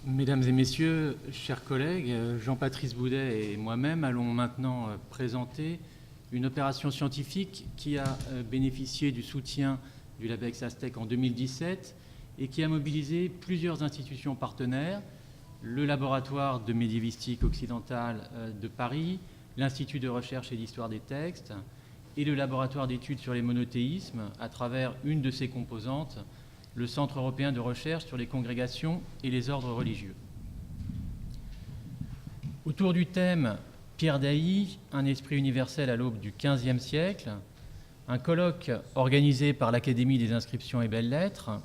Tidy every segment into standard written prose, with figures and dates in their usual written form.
Mesdames et messieurs, chers collègues, Jean-Patrice Boudet et moi-même allons maintenant présenter une opération scientifique qui a bénéficié du soutien du LabEx Aztec en 2017 et qui a mobilisé plusieurs institutions partenaires, le laboratoire de médiévistique occidentale de Paris, l'Institut de recherche et d'histoire des textes et le laboratoire d'études sur les monothéismes à travers une de ses composantes, le Centre européen de recherche sur les congrégations et les ordres religieux. Autour du thème « Pierre Dailly, un esprit universel à l'aube du XVe siècle », un colloque organisé par l'Académie des inscriptions et belles-lettres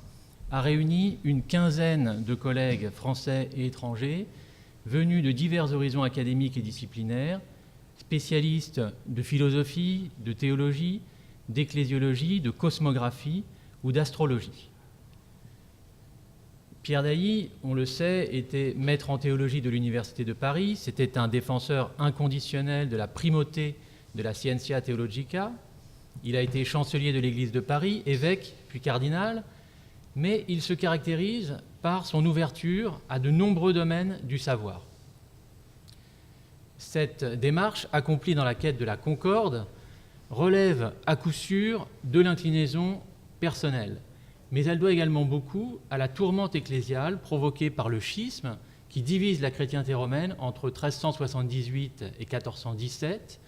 a réuni une quinzaine de collègues français et étrangers venus de divers horizons académiques et disciplinaires, spécialistes de philosophie, de théologie, d'ecclésiologie, de cosmographie ou d'astrologie. Pierre Dailly, on le sait, était maître en théologie de l'Université de Paris. C'était un défenseur inconditionnel de la primauté de la Scientia Theologica. Il a été chancelier de l'Église de Paris, évêque puis cardinal, mais il se caractérise par son ouverture à de nombreux domaines du savoir. Cette démarche, accomplie dans la quête de la concorde, relève à coup sûr de l'inclinaison personnelle. Mais elle doit également beaucoup à la tourmente ecclésiale provoquée par le schisme qui divise la chrétienté romaine entre 1378 et 1417,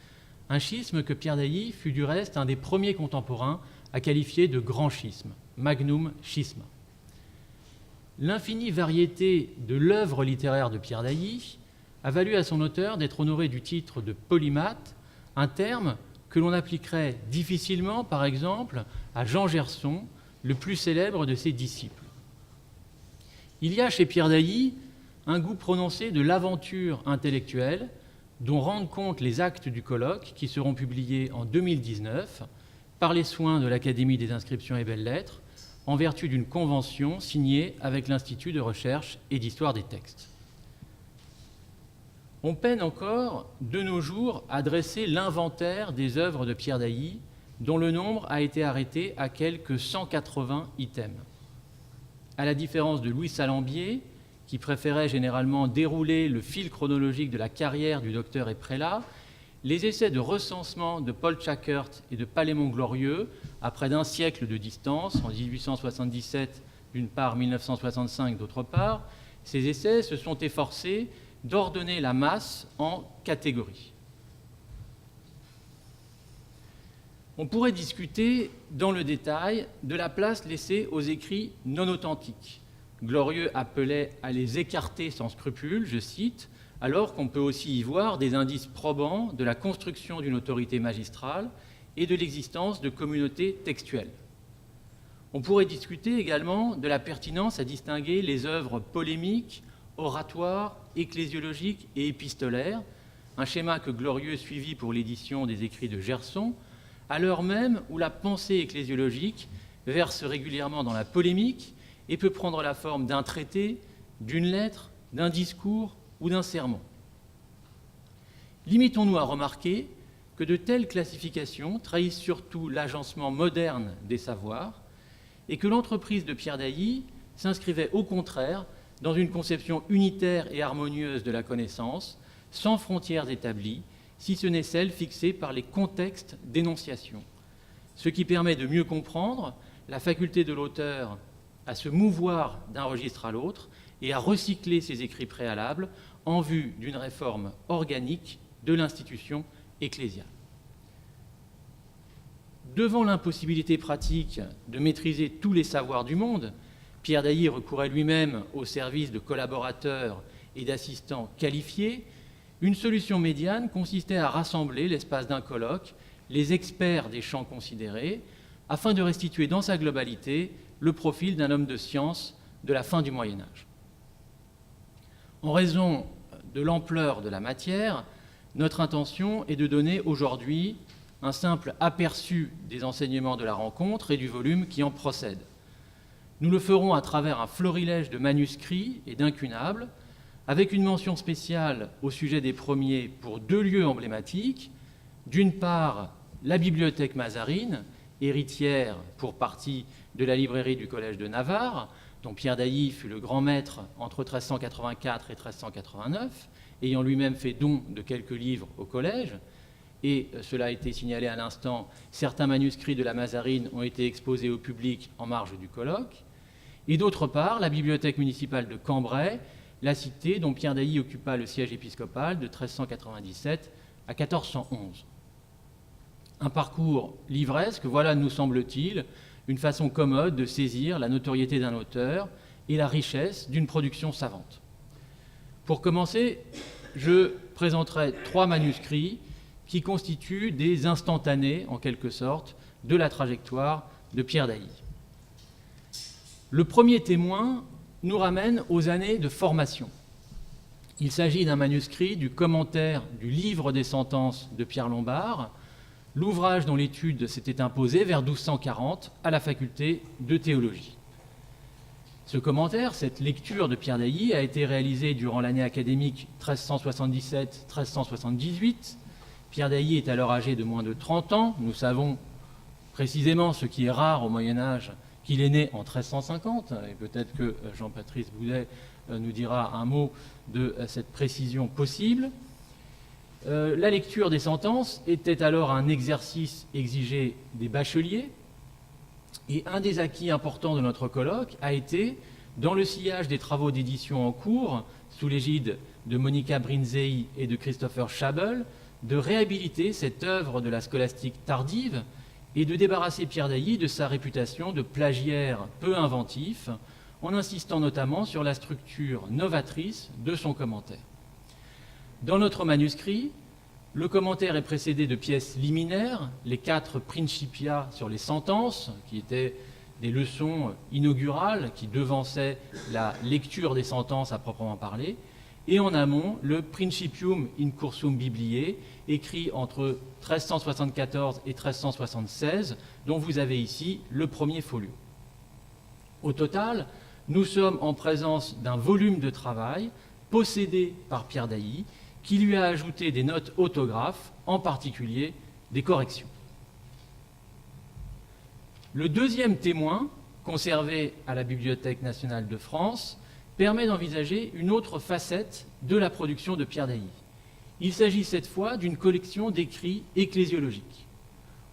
un schisme que Pierre Dailly fut du reste un des premiers contemporains à qualifier de grand schisme, magnum schisma. L'infinie variété de l'œuvre littéraire de Pierre Dailly a valu à son auteur d'être honoré du titre de polymathe, un terme que l'on appliquerait difficilement, par exemple, à Jean Gerson, le plus célèbre de ses disciples. Il y a chez Pierre Dailly un goût prononcé de l'aventure intellectuelle dont rendent compte les actes du colloque qui seront publiés en 2019 par les soins de l'Académie des inscriptions et belles-lettres en vertu d'une convention signée avec l'Institut de recherche et d'histoire des textes. On peine encore, de nos jours, à dresser l'inventaire des œuvres de Pierre Dailly dont le nombre a été arrêté à quelques 180 items. À la différence de Louis Salambier, qui préférait généralement dérouler le fil chronologique de la carrière du docteur et prélat, les essais de recensement de Paul Schackert et de Palémon Glorieux, à près d'un siècle de distance, en 1877 d'une part, 1965 d'autre part, ces essais se sont efforcés d'ordonner la masse en catégories. On pourrait discuter dans le détail de la place laissée aux écrits non authentiques. Glorieux appelait à les écarter sans scrupule, je cite, alors qu'on peut aussi y voir des indices probants de la construction d'une autorité magistrale et de l'existence de communautés textuelles. On pourrait discuter également de la pertinence à distinguer les œuvres polémiques, oratoires, ecclésiologiques et épistolaires, un schéma que Glorieux suivit pour l'édition des écrits de Gerson, à l'heure même où la pensée ecclésiologique verse régulièrement dans la polémique et peut prendre la forme d'un traité, d'une lettre, d'un discours ou d'un sermon. Limitons-nous à remarquer que de telles classifications trahissent surtout l'agencement moderne des savoirs et que l'entreprise de Pierre Dailly s'inscrivait au contraire dans une conception unitaire et harmonieuse de la connaissance, sans frontières établies, si ce n'est celle fixée par les contextes d'énonciation, ce qui permet de mieux comprendre la faculté de l'auteur à se mouvoir d'un registre à l'autre et à recycler ses écrits préalables en vue d'une réforme organique de l'institution ecclésiale. Devant l'impossibilité pratique de maîtriser tous les savoirs du monde, Pierre Dailly recourait lui-même au service de collaborateurs et d'assistants qualifiés. Une solution médiane consistait à rassembler, l'espace d'un colloque, les experts des champs considérés, afin de restituer dans sa globalité le profil d'un homme de science de la fin du Moyen Âge. En raison de l'ampleur de la matière, notre intention est de donner aujourd'hui un simple aperçu des enseignements de la rencontre et du volume qui en procède. Nous le ferons à travers un florilège de manuscrits et d'incunables, avec une mention spéciale au sujet des premiers pour deux lieux emblématiques. D'une part, la bibliothèque Mazarine, héritière pour partie de la librairie du Collège de Navarre, dont Pierre d'Ailly fut le grand maître entre 1384 et 1389, ayant lui-même fait don de quelques livres au collège, et cela a été signalé à l'instant, certains manuscrits de la Mazarine ont été exposés au public en marge du colloque, et d'autre part, la bibliothèque municipale de Cambrai, la cité dont Pierre d'Ailly occupa le siège épiscopal de 1397 à 1411. Un parcours livresque, voilà, nous semble-t-il, une façon commode de saisir la notoriété d'un auteur et la richesse d'une production savante. Pour commencer, je présenterai 3 manuscrits qui constituent des instantanés, en quelque sorte, de la trajectoire de Pierre d'Ailly. Le premier témoin nous ramène aux années de formation. Il s'agit d'un manuscrit du commentaire du Livre des sentences de Pierre Lombard, l'ouvrage dont l'étude s'était imposée vers 1240 à la faculté de théologie. Ce commentaire, cette lecture de Pierre d'Ailly, a été réalisée durant l'année académique 1377-1378. Pierre d'Ailly est alors âgé de moins de 30 ans. Nous savons précisément, ce qui est rare au Moyen-Âge, qu'il est né en 1350, et peut-être que Jean-Patrice Boudet nous dira un mot de cette précision possible. La lecture des sentences était alors un exercice exigé des bacheliers, et un des acquis importants de notre colloque a été, dans le sillage des travaux d'édition en cours, sous l'égide de Monica Brinzei et de Christopher Schabel, de réhabiliter cette œuvre de la scolastique tardive et de débarrasser Pierre d'Ailly de sa réputation de plagiaire peu inventif, en insistant notamment sur la structure novatrice de son commentaire. Dans notre manuscrit, le commentaire est précédé de pièces liminaires, les 4 Principia sur les sentences, qui étaient des leçons inaugurales qui devançaient la lecture des sentences à proprement parler, et en amont, le Principium in Cursum Bibliae, écrit entre 1374 et 1376, dont vous avez ici le premier folio. Au total, nous sommes en présence d'un volume de travail possédé par Pierre d'Ailly, qui lui a ajouté des notes autographes, en particulier des corrections. Le deuxième témoin, conservé à la Bibliothèque nationale de France, permet d'envisager une autre facette de la production de Pierre d'Ailly. Il s'agit cette fois d'une collection d'écrits ecclésiologiques.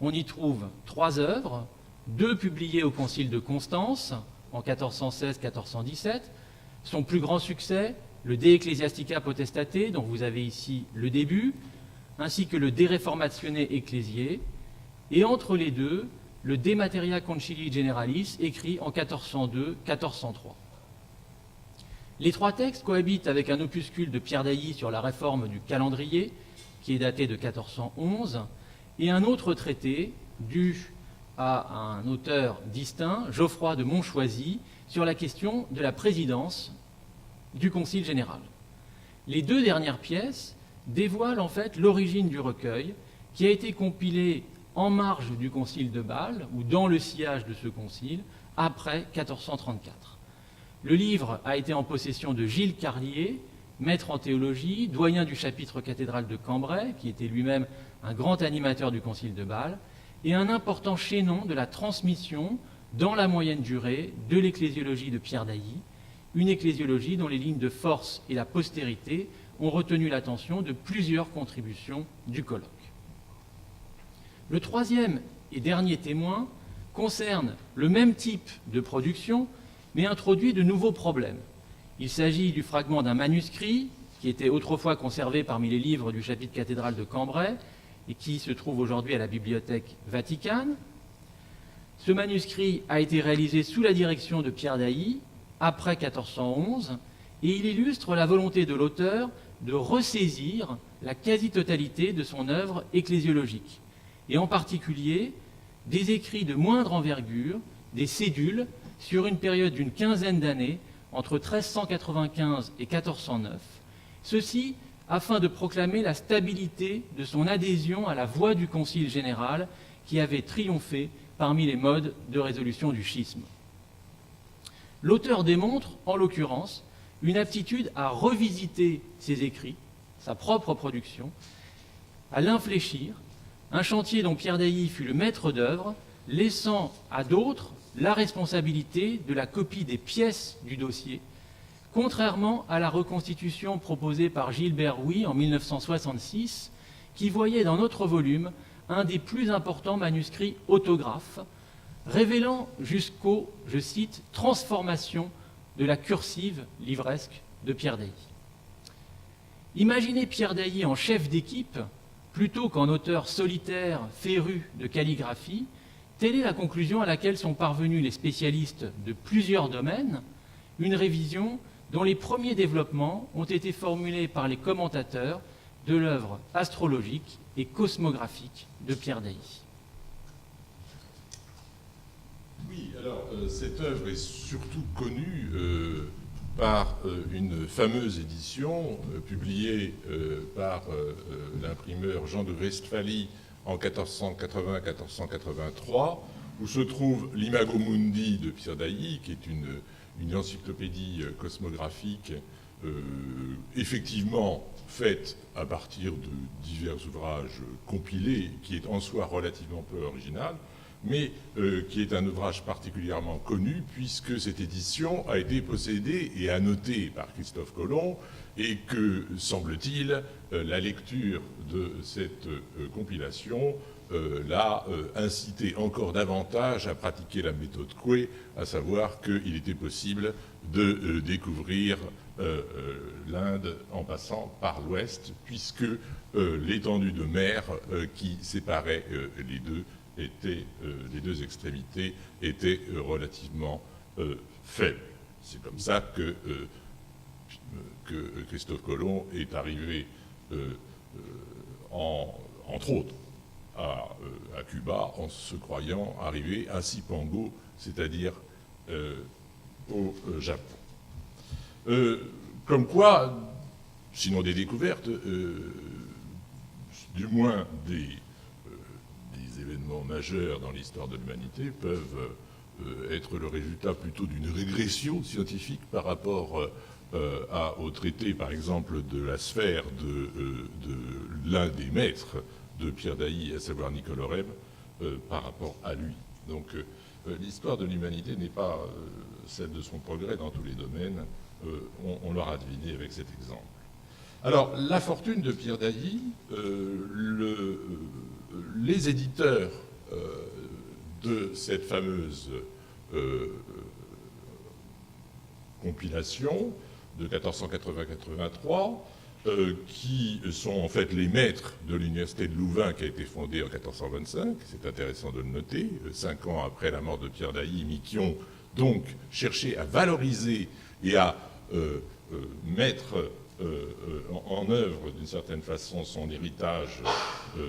On y trouve 3 œuvres, 2 publiées au Concile de Constance en 1416-1417, son plus grand succès, le De Ecclesiastica Potestate, dont vous avez ici le début, ainsi que le De Reformatione Ecclesiae, et entre les deux, le De Materia Concilii Generalis, écrit en 1402-1403. Les 3 textes cohabitent avec un opuscule de Pierre d'Ailly sur la réforme du calendrier, qui est daté de 1411, et un autre traité dû à un auteur distinct, Geoffroy de Montchoisy, sur la question de la présidence du Concile général. Les 2 dernières pièces dévoilent en fait l'origine du recueil, qui a été compilé en marge du Concile de Bâle, ou dans le sillage de ce concile, après 1434. Le livre a été en possession de Gilles Carlier, maître en théologie, doyen du chapitre cathédral de Cambrai, qui était lui-même un grand animateur du Concile de Bâle, et un important chaînon de la transmission, dans la moyenne durée, de l'ecclésiologie de Pierre d'Ailly, une ecclésiologie dont les lignes de force et la postérité ont retenu l'attention de plusieurs contributions du colloque. Le troisième et dernier témoin concerne le même type de production, mais introduit de nouveaux problèmes. Il s'agit du fragment d'un manuscrit qui était autrefois conservé parmi les livres du chapitre cathédral de Cambrai et qui se trouve aujourd'hui à la Bibliothèque Vaticane. Ce manuscrit a été réalisé sous la direction de Pierre d'Ailly après 1411 et il illustre la volonté de l'auteur de ressaisir la quasi-totalité de son œuvre ecclésiologique, et en particulier des écrits de moindre envergure, des cédules, sur une période d'une quinzaine d'années, entre 1395 et 1409, ceci afin de proclamer la stabilité de son adhésion à la voie du Concile général qui avait triomphé parmi les modes de résolution du schisme. L'auteur démontre, en l'occurrence, une aptitude à revisiter ses écrits, sa propre production, à l'infléchir, un chantier dont Pierre d'Ailly fut le maître d'œuvre, laissant à d'autres la responsabilité de la copie des pièces du dossier, contrairement à la reconstitution proposée par Gilbert Rouy en 1966, qui voyait dans notre volume un des plus importants manuscrits autographes, révélant jusqu'aux, je cite, « transformations de la cursive livresque de Pierre Dailly ». Imaginez Pierre Dailly en chef d'équipe plutôt qu'en auteur solitaire féru de calligraphie, telle est la conclusion à laquelle sont parvenus les spécialistes de plusieurs domaines, une révision dont les premiers développements ont été formulés par les commentateurs de l'œuvre astrologique et cosmographique de Pierre Dailly. Oui, alors cette œuvre est surtout connue par une fameuse édition publiée par l'imprimeur Jean de Westphalie en 1480-1483, où se trouve l'Imago Mundi de Pierre Dailly, qui est une encyclopédie cosmographique effectivement faite à partir de divers ouvrages compilés, qui est en soi relativement peu original, mais qui est un ouvrage particulièrement connu, puisque cette édition a été possédée et annotée par Christophe Colomb, et que, semble-t-il, la lecture de cette compilation l'a incité encore davantage à pratiquer la méthode Coué, à savoir qu'il était possible de découvrir l'Inde en passant par l'ouest, puisque l'étendue de mer qui séparait les deux extrémités était relativement faible. C'est comme ça que Christophe Colomb est arrivé, entre autres, à Cuba, en se croyant arrivé à Cipango, c'est-à-dire au Japon. Comme quoi, sinon des découvertes, du moins des événements majeurs dans l'histoire de l'humanité peuvent être le résultat plutôt d'une régression scientifique par rapport au traité, par exemple, de la sphère de l'un des maîtres de Pierre Dailly, à savoir Nicolas Rême, par rapport à lui. Donc l'histoire de l'humanité n'est pas celle de son progrès dans tous les domaines, on l'aura deviné avec cet exemple. Alors, la fortune de Pierre Dailly, les éditeurs de cette fameuse compilation de 1480-83, qui sont en fait les maîtres de l'université de Louvain qui a été fondée en 1425, c'est intéressant de le noter, 5 ans après la mort de Pierre Dailly, mais qui ont donc cherché à valoriser et à mettre en œuvre d'une certaine façon son héritage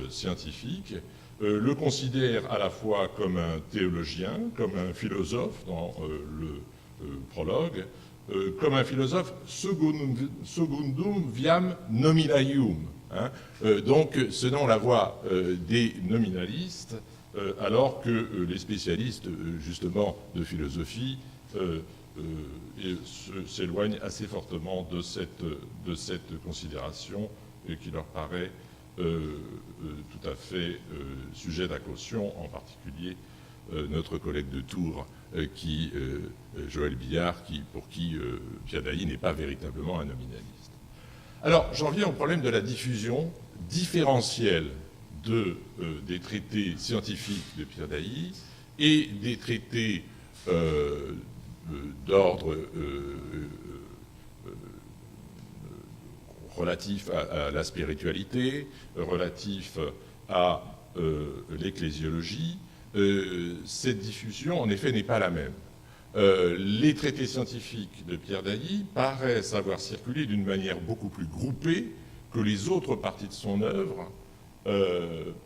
scientifique, le considère à la fois comme un théologien, comme un philosophe dans le prologue, comme un philosophe secundum viam nominalium, hein, donc selon la voie des nominalistes, alors que les spécialistes justement de philosophie s'éloignent assez fortement de cette considération qui leur paraît tout à fait sujet à caution, en particulier notre collègue de Tours, Joël Billard, pour qui Pierre Dailly n'est pas véritablement un nominaliste. Alors, j'en viens au problème de la diffusion différentielle des traités scientifiques de Pierre Dailly et des traités d'ordre relatif à la spiritualité, relatif à l'ecclésiologie. Cette diffusion, en effet, n'est pas la même. Les traités scientifiques de Pierre Dailly paraissent avoir circulé d'une manière beaucoup plus groupée que les autres parties de son œuvre,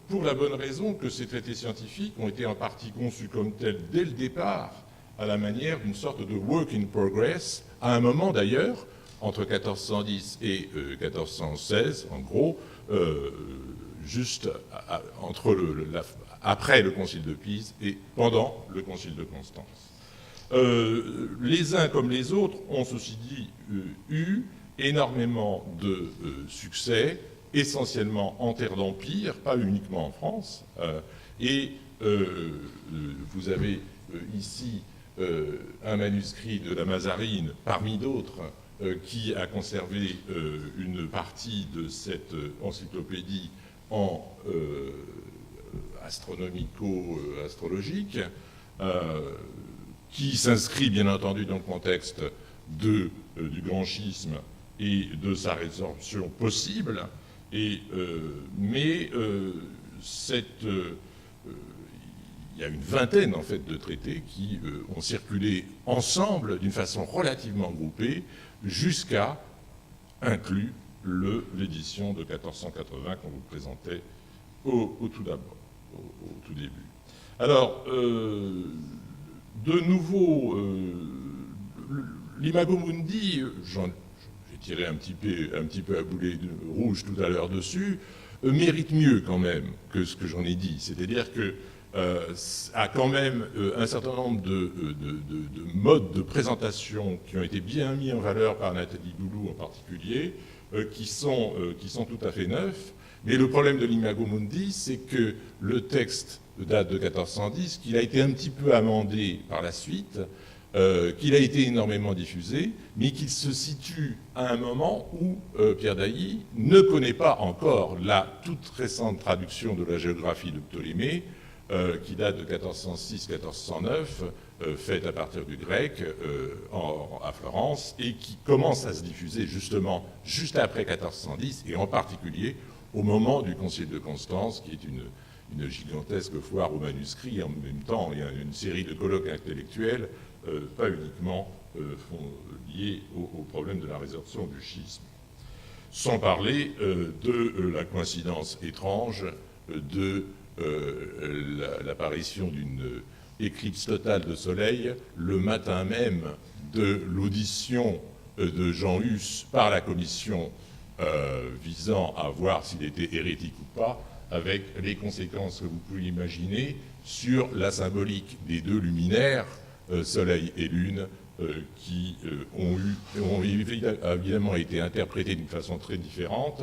pour la bonne raison que ces traités scientifiques ont été en partie conçus comme tels dès le départ, à la manière d'une sorte de work in progress, à un moment d'ailleurs, entre 1410 et 1416, en gros, juste après le concile de Pise et pendant le concile de Constance. Les uns comme les autres ont, ceci dit, eu énormément de succès, essentiellement en terre d'empire, pas uniquement en France, Et vous avez ici un manuscrit de la Mazarine, parmi d'autres, qui a conservé une partie de cette encyclopédie en astronomico-astrologique, qui s'inscrit bien entendu dans le contexte du grand schisme et de sa résorption possible, mais il y a une vingtaine en fait de traités qui ont circulé ensemble d'une façon relativement groupée jusqu'à inclus l'édition de 1480 qu'on vous présentait au tout d'abord, au tout début. Alors, de nouveau, l'Imago Mundi, j'ai tiré un petit peu à boulet rouge tout à l'heure dessus, mérite mieux quand même que ce que j'en ai dit. C'est-à-dire que a quand même un certain nombre de modes de présentation qui ont été bien mis en valeur par Nathalie Doulou en particulier, qui sont tout à fait neufs. Mais le problème de l'Imago Mundi, c'est que le texte date de 1410, qu'il a été un petit peu amendé par la suite, qu'il a été énormément diffusé, mais qu'il se situe à un moment où Pierre Dailly ne connaît pas encore la toute récente traduction de la géographie de Ptolémée, qui date de 1406-1409, faite à partir du grec à Florence, et qui commence à se diffuser justement juste après 1410, et en particulier au moment du Concile de Constance, qui est une gigantesque foire aux manuscrits. En même temps, il y a une série de colloques intellectuels, pas uniquement liés au problème de la résorption du schisme. Sans parler de la coïncidence étrange de l'apparition d'une éclipse totale de soleil le matin même de l'audition de Jean Hus par la commission visant à voir s'il était hérétique ou pas, avec les conséquences que vous pouvez imaginer sur la symbolique des deux luminaires, Soleil et Lune, qui ont évidemment été interprétés d'une façon très différente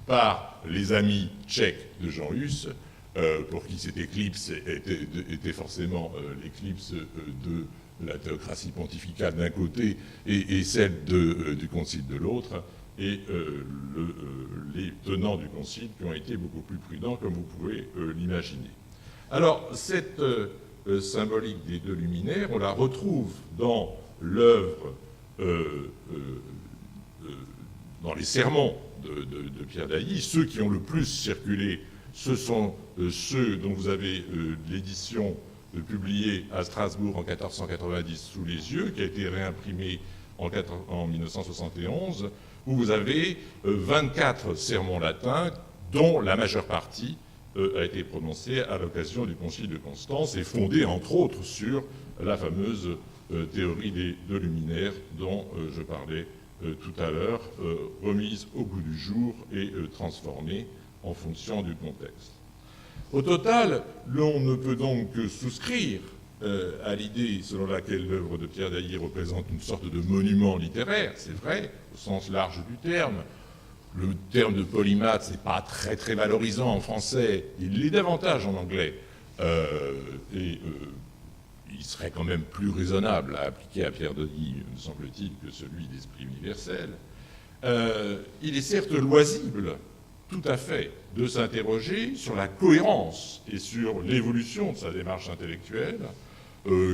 par les amis tchèques de Jean Hus, pour qui cette éclipse était forcément l'éclipse de la théocratie pontificale d'un côté et celle du concile de l'autre, et les tenants du concile qui ont été beaucoup plus prudents, comme vous pouvez l'imaginer. Alors, cette symbolique des deux luminaires, on la retrouve dans l'œuvre, dans les sermons de Pierre Dailly. Ceux qui ont le plus circulé, ce sont ceux dont vous avez l'édition publiée à Strasbourg en 1490 sous les yeux, qui a été réimprimée en 1971, où vous avez 24 sermons latins, dont la majeure partie a été prononcée à l'occasion du Concile de Constance et fondée, entre autres, sur la fameuse théorie des deux luminaires dont je parlais tout à l'heure, remise au goût du jour et transformée en fonction du contexte. Au total, l'on ne peut donc que souscrire à l'idée selon laquelle l'œuvre de Pierre Dailly représente une sorte de monument littéraire, c'est vrai, au sens large du terme. Le terme de polymathe, c'est pas très très valorisant en français, il l'est davantage en anglais, et il serait quand même plus raisonnable à appliquer à Pierre Dailly, me semble-t-il, que celui d'Esprit universel. Il est certes loisible, tout à fait, de s'interroger sur la cohérence et sur l'évolution de sa démarche intellectuelle,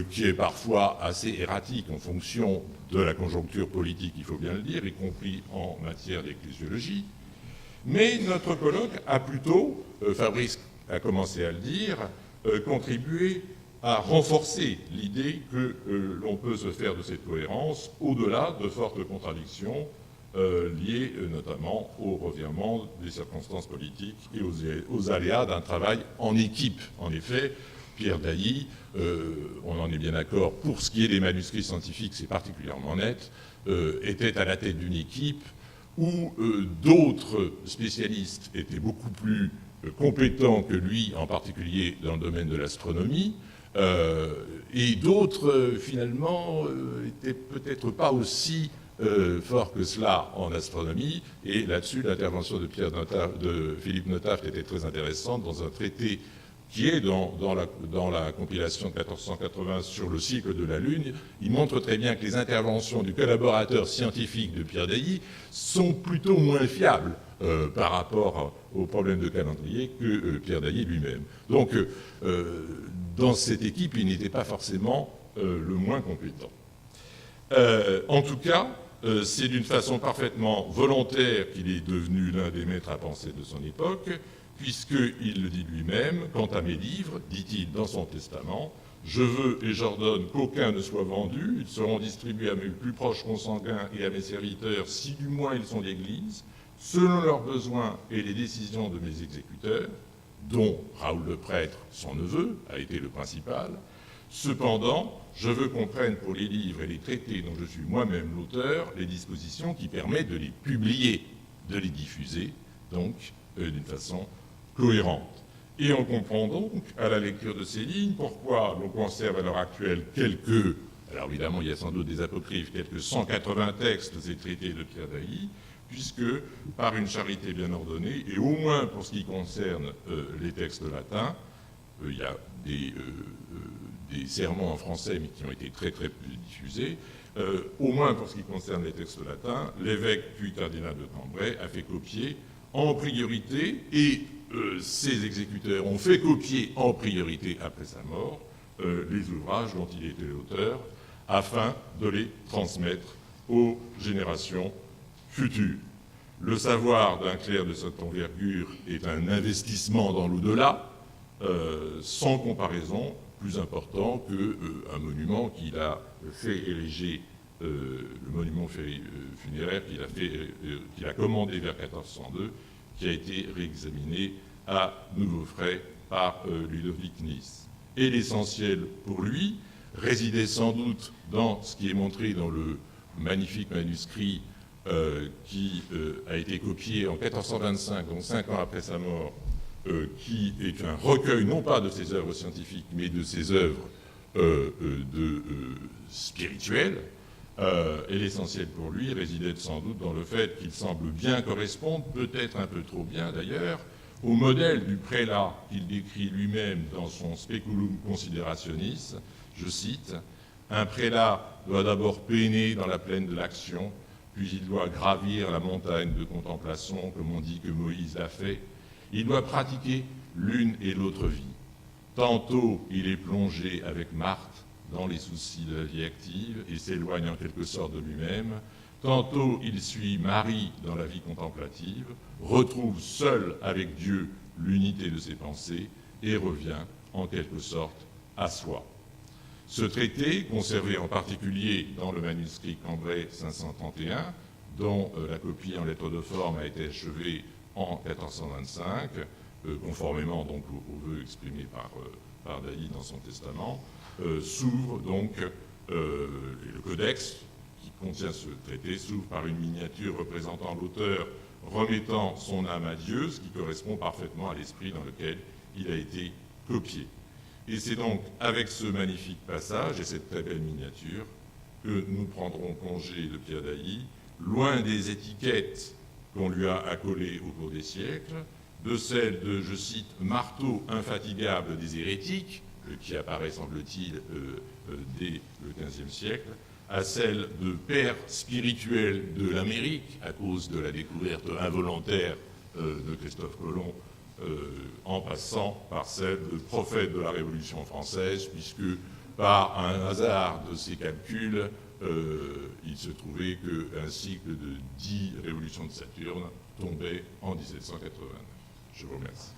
qui est parfois assez erratique en fonction de la conjoncture politique, il faut bien le dire, y compris en matière d'ecclésiologie. Mais notre colloque a plutôt, Fabrice a commencé à le dire, contribué à renforcer l'idée que l'on peut se faire de cette cohérence au-delà de fortes contradictions liées notamment au revirement des circonstances politiques et aux aléas d'un travail en équipe. En effet, Pierre Dailly, on en est bien d'accord, pour ce qui est des manuscrits scientifiques, c'est particulièrement net, était à la tête d'une équipe où d'autres spécialistes étaient beaucoup plus compétents que lui, en particulier dans le domaine de l'astronomie, et d'autres, finalement, étaient peut-être pas aussi forts que cela en astronomie, et là-dessus, l'intervention de Philippe Notaft était très intéressante dans un traité qui est dans la compilation de 1480 sur le cycle de la Lune. Il montre très bien que les interventions du collaborateur scientifique de Pierre Dailly sont plutôt moins fiables par rapport au problème de calendrier que Pierre Dailly lui-même. Donc, dans cette équipe, il n'était pas forcément le moins compétent. En tout cas, c'est d'une façon parfaitement volontaire qu'il est devenu l'un des maîtres à penser de son époque, puisqu'il le dit lui-même, « Quant à mes livres, dit-il dans son testament, je veux et j'ordonne qu'aucun ne soit vendu, ils seront distribués à mes plus proches consanguins et à mes serviteurs, si du moins ils sont l'Église, selon leurs besoins et les décisions de mes exécuteurs, dont Raoul le prêtre, son neveu, a été le principal. Cependant, je veux qu'on prenne pour les livres et les traités dont je suis moi-même l'auteur les dispositions qui permettent de les publier, de les diffuser, donc d'une façon cohérente. Et on comprend donc, à la lecture de ces lignes, pourquoi l'on conserve à l'heure actuelle quelques, alors évidemment il y a sans doute des apocryphes, quelques 180 textes et traités de Pierre Dailly, puisque par une charité bien ordonnée, et au moins pour ce qui concerne les textes latins, il y a des sermons en français, mais qui ont été très très diffusés, au moins pour ce qui concerne les textes latins, l'évêque puis cardinal de Cambrai a fait copier en priorité, et ses exécuteurs ont fait copier en priorité après sa mort les ouvrages dont il était l'auteur, afin de les transmettre aux générations futures. Le savoir d'un clerc de cette envergure est un investissement dans l'au-delà, sans comparaison plus important qu'un monument qu'il a fait ériger, le monument funéraire qu'il a commandé vers 1402, qui a été réexaminé à nouveau frais par Ludovic Nice. Et l'essentiel pour lui résidait sans doute dans ce qui est montré dans le magnifique manuscrit qui a été copié en 1425, donc 5 ans après sa mort, qui est un recueil non pas de ses œuvres scientifiques, mais de ses œuvres spirituelles. Et l'essentiel pour lui résidait sans doute dans le fait qu'il semble bien correspondre, peut-être un peu trop bien d'ailleurs, au modèle du prélat qu'il décrit lui-même dans son Speculum Considerationis. Je cite, « Un prélat doit d'abord pénétrer dans la plaine de l'action, puis il doit gravir la montagne de contemplation, comme on dit que Moïse l'a fait. Il doit pratiquer l'une et l'autre vie. Tantôt il est plongé avec Marthe dans les soucis de la vie active et s'éloigne en quelque sorte de lui-même. Tantôt il suit Marie dans la vie contemplative, retrouve seul avec Dieu l'unité de ses pensées et revient en quelque sorte à soi. » Ce traité, conservé en particulier dans le manuscrit Cambrai 531, dont la copie en lettres de forme a été achevée en 1425, conformément donc aux vœux exprimés par Dailly dans son testament, s'ouvre donc, et le codex qui contient ce traité s'ouvre par une miniature représentant l'auteur remettant son âme à Dieu, ce qui correspond parfaitement à l'esprit dans lequel il a été copié. Et c'est donc avec ce magnifique passage et cette très belle miniature que nous prendrons congé de Pierre Dailly, loin des étiquettes qu'on lui a accolées au cours des siècles, de celle de, je cite, « marteau infatigable des hérétiques », qui apparaît, semble-t-il, dès le XVe siècle, à celle de père spirituel de l'Amérique, à cause de la découverte involontaire de Christophe Colomb, en passant par celle de prophète de la Révolution française, puisque par un hasard de ses calculs, il se trouvait qu'un cycle de 10 révolutions de Saturne tombait en 1789. Je vous remercie.